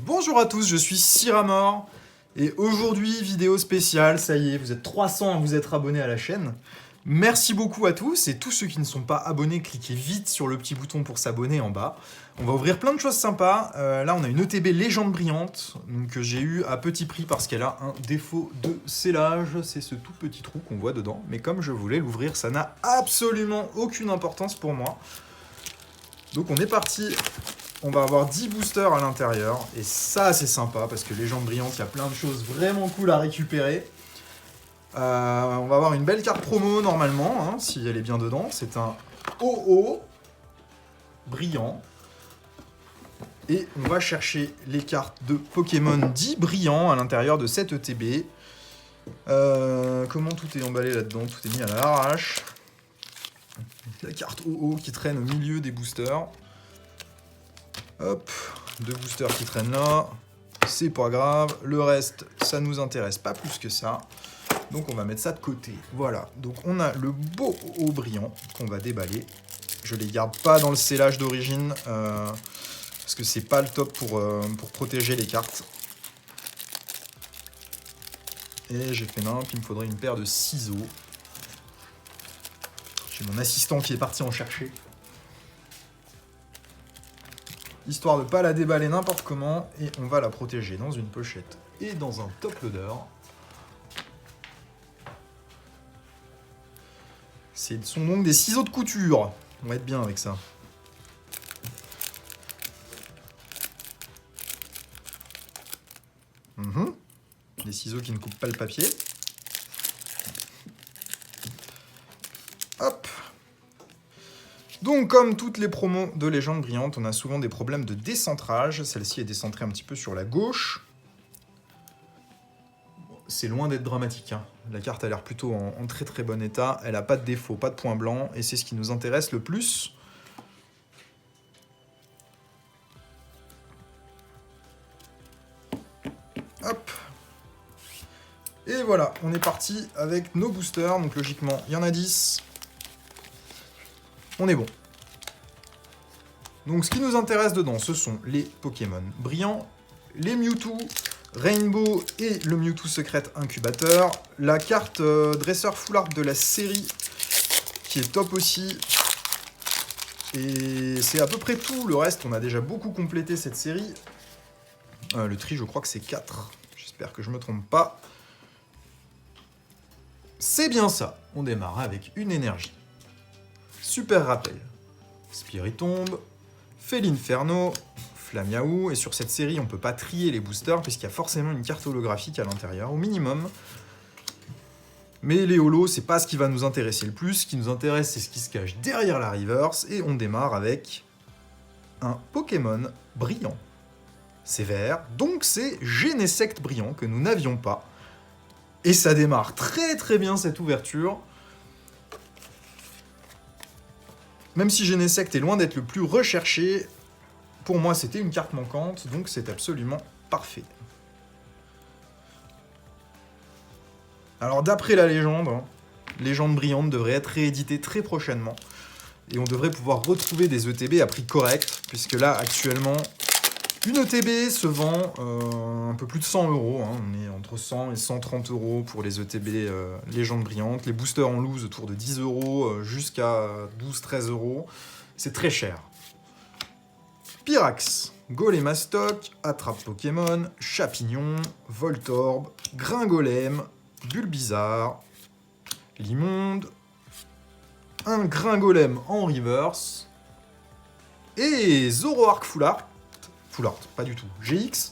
Bonjour à tous, je suis Siramor et aujourd'hui vidéo spéciale, ça y est, vous êtes 300 à vous être abonnés à la chaîne. Merci beaucoup à tous et tous ceux qui ne sont pas abonnés, cliquez vite sur le petit bouton pour s'abonner en bas. On va ouvrir plein de choses sympas. Là on a une ETB légende brillante que j'ai eu à petit prix parce qu'elle a un défaut de scellage. C'est ce tout petit trou qu'on voit dedans, mais comme je voulais l'ouvrir, ça n'a absolument aucune importance pour moi. Donc on est parti. On va avoir 10 boosters à l'intérieur, et ça c'est sympa, parce que Légende Brillante, il y a plein de choses vraiment cool à récupérer. On va avoir une belle carte promo normalement, hein, si elle est bien dedans. C'est un OO brillant. Et on va chercher les cartes de Pokémon 10 brillants à l'intérieur de cette ETB. Comment tout est emballé là-dedans? Tout est mis à l'arrache. La carte OO qui traîne au milieu des boosters. Hop, 2 boosters qui traînent là, c'est pas grave, le reste, ça nous intéresse pas plus que ça, donc on va mettre ça de côté. Voilà, donc on a le beau haut brillant qu'on va déballer. Je les garde pas dans le scellage d'origine, parce que c'est pas le top pour protéger les cartes. Et j'ai fait nimp, il me faudrait une paire de ciseaux. J'ai mon assistant qui est parti en chercher. Histoire de ne pas la déballer n'importe comment, et on va la protéger dans une pochette et dans un top loader. Ce sont donc des ciseaux de couture. On va être bien avec ça. Des ciseaux qui ne coupent pas le papier. Hop. Donc, comme toutes les promos de Légende Brillante, on a souvent des problèmes de décentrage. Celle-ci est décentrée un petit peu sur la gauche. C'est loin d'être dramatique, hein. La carte a l'air plutôt en très très bon état. Elle n'a pas de défaut, pas de point blanc, et c'est ce qui nous intéresse le plus. Hop. Et voilà, on est parti avec nos boosters. Donc logiquement, il y en a 10. On est bon. Donc ce qui nous intéresse dedans, ce sont les Pokémon brillants, les Mewtwo, Rainbow et le Mewtwo Secret Incubateur, la carte Dresseur Full Art de la série, qui est top aussi. Et c'est à peu près tout, le reste, on a déjà beaucoup complété cette série. Le tri, je crois que c'est 4. J'espère que je ne me trompe pas. C'est bien ça. On démarre avec une énergie. Super rappel. Spiritomb, Félinferno, Flamiaou, et sur cette série on ne peut pas trier les boosters puisqu'il y a forcément une carte holographique à l'intérieur, au minimum. Mais les holos, c'est pas ce qui va nous intéresser le plus, ce qui nous intéresse c'est ce qui se cache derrière la reverse, et on démarre avec un Pokémon brillant. C'est vert, donc c'est Genesect brillant que nous n'avions pas. Et ça démarre très très bien cette ouverture. Même si Genesect est loin d'être le plus recherché, pour moi c'était une carte manquante, donc c'est absolument parfait. Alors d'après la légende, Légende Brillante devrait être rééditée très prochainement, et on devrait pouvoir retrouver des ETB à prix correct, puisque là actuellement, une ETB se vend un peu plus de 100 €, hein. On est entre 100 et 130 € pour les ETB Légende Brillante. Les boosters en loose autour de 10 € jusqu'à 12-13 €. C'est très cher. Pyrax, Golémastoc, Attrape Pokémon, Chapignon, Voltorb, Gringolem, Bulbizarre, Limonde, un Gringolem en reverse, et Zoroark Full Art, pas du tout, GX.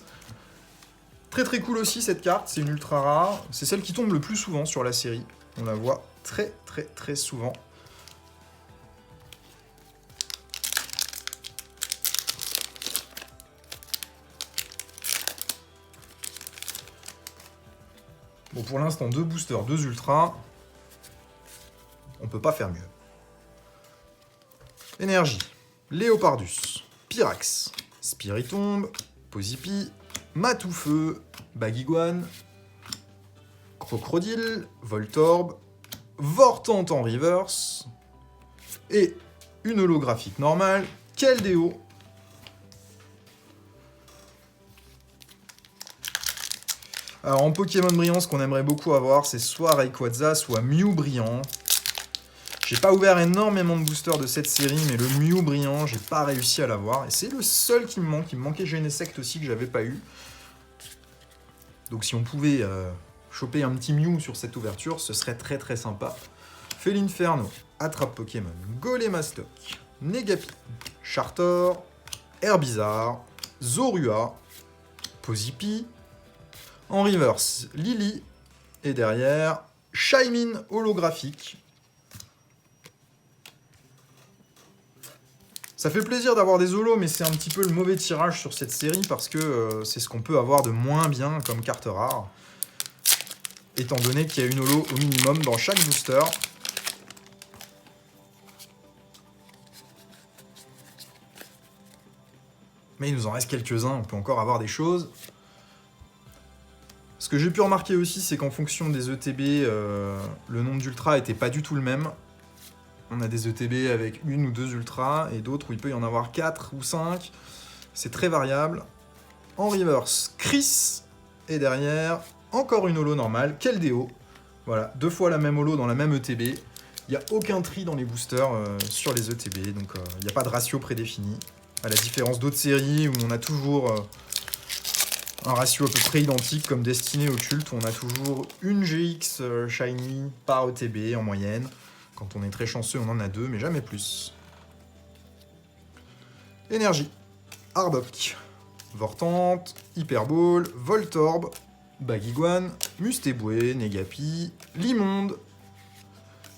Très très cool aussi cette carte, c'est une ultra rare. C'est celle qui tombe le plus souvent sur la série. On la voit très très très souvent. Bon, pour l'instant, 2 boosters, 2 ultras. On peut pas faire mieux. Énergie. Léopardus, Pyrax, Spiritomb, Pozipi, Matoufeu, Baguiguane, Crocodile, Voltorb, Vortante en reverse, et une holographique normale, Keldeo. Alors en Pokémon brillant, ce qu'on aimerait beaucoup avoir, c'est soit Rayquaza, soit Mew brillant. J'ai pas ouvert énormément de boosters de cette série, mais le Mew brillant, j'ai pas réussi à l'avoir. Et c'est le seul qui me manque. Il me manquait Genesect aussi, que j'avais pas eu. Donc si on pouvait choper un petit Mew sur cette ouverture, ce serait très très sympa. Felinferno, Attrape Pokémon, Golemastoc, Negapi, Chartor, Herbizarre, Zorua, Pozipi, en reverse, Lily, et derrière, Shaymin holographique. Ça fait plaisir d'avoir des holos, mais c'est un petit peu le mauvais tirage sur cette série parce que c'est ce qu'on peut avoir de moins bien comme carte rare. Étant donné qu'il y a une holo au minimum dans chaque booster. Mais il nous en reste quelques-uns, on peut encore avoir des choses. Ce que j'ai pu remarquer aussi, c'est qu'en fonction des ETB, le nombre d'ultras n'était pas du tout le même. On a des ETB avec une ou deux ultras, et d'autres où il peut y en avoir 4 ou 5. C'est très variable. En reverse, Chris, et derrière, encore une holo normale, Keldeo. Voilà, 2 fois la même holo dans la même ETB. Il n'y a aucun tri dans les boosters sur les ETB, donc il n'y a pas de ratio prédéfini. À la différence d'autres séries où on a toujours un ratio à peu près identique comme Destinée Occulte, où on a toujours une GX Shiny par ETB en moyenne. Quand on est très chanceux, on en a 2, mais jamais plus. Énergie, Arbok, Vortante, Hyperball, Voltorb, Baguiguane, Mustéboué, Negapi, Limonde,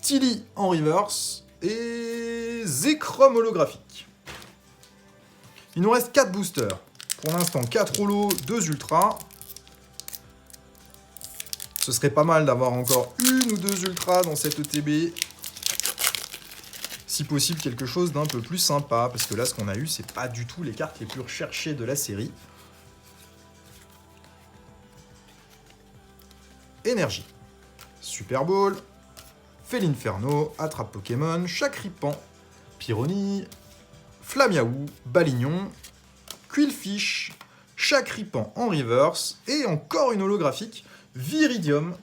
Tilly en reverse et Zekrom holographique. Il nous reste 4 boosters. Pour l'instant, 4 holos, 2 ultras. Ce serait pas mal d'avoir encore une ou 2 ultras dans cette ETB. Si possible, quelque chose d'un peu plus sympa. Parce que là, ce qu'on a eu, c'est pas du tout les cartes les plus recherchées de la série. Énergie. Super Ball. Felinferno. Attrape Pokémon. Chakripan. Pyronille. Flamiaou. Balignon. Quillfish. Chakripan en reverse. Et encore une holographique. Viridium.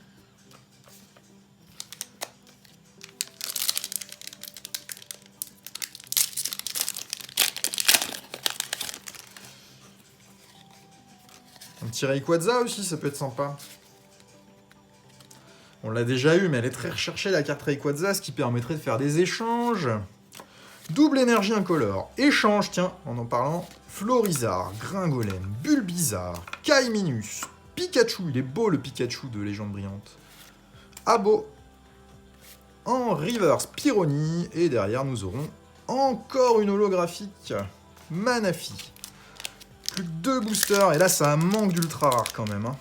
Un petit Rayquaza aussi, ça peut être sympa. On l'a déjà eu, mais elle est très recherchée, la carte Rayquaza, ce qui permettrait de faire des échanges. Double énergie incolore. Échange, tiens, en parlant. Florizard, Gringolem, Bulbizarre, Kaiminus, Pikachu. Il est beau le Pikachu de Légende Brillante. Abo. En reverse, Pyronille. Et derrière, nous aurons encore une holographique. Manafi. Plus que 2 boosters, et là ça manque d'ultra rare quand même. Hein.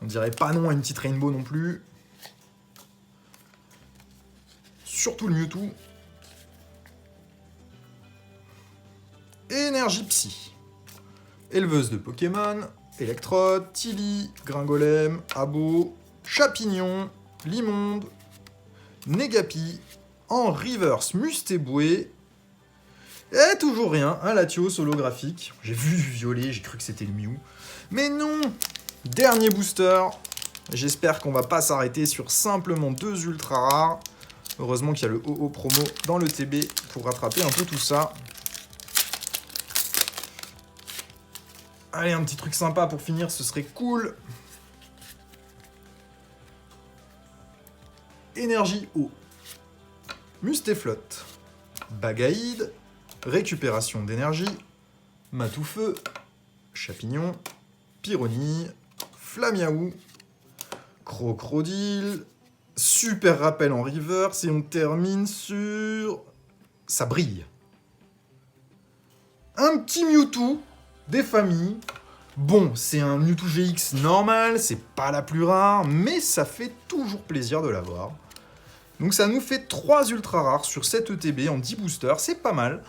On dirait pas non à une petite Rainbow non plus. Surtout le Mewtwo. Énergie Psy. Éleveuse de Pokémon. Electrode, Tilly, Gringolem, Abo, Chapignon, Limonde, Negapi, en reverse Mustéboué, et toujours rien, un Latios holographique. J'ai vu violet, j'ai cru que c'était le Mew. Mais non. Dernier booster. J'espère qu'on va pas s'arrêter sur simplement 2 ultra rares. Heureusement qu'il y a le OO promo dans le TB pour rattraper un peu tout ça. Allez, un petit truc sympa pour finir, ce serait cool. Énergie eau. Mustéflotte. Bagaïde. Récupération d'énergie. Matoufeu. Chapignon. Pyronille. Flamiaou. Crocodile. Super rappel en reverse. Et on termine sur... Ça brille. Un petit Mewtwo. Des familles. Bon, c'est un Mewtwo GX normal, c'est pas la plus rare, mais ça fait toujours plaisir de l'avoir. Donc ça nous fait 3 ultra rares sur 7 ETB en 10 boosters, c'est pas mal.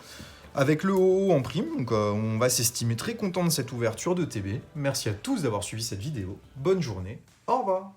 Avec le OO en prime, donc on va s'estimer très content de cette ouverture d'ETB. Merci à tous d'avoir suivi cette vidéo. Bonne journée, au revoir.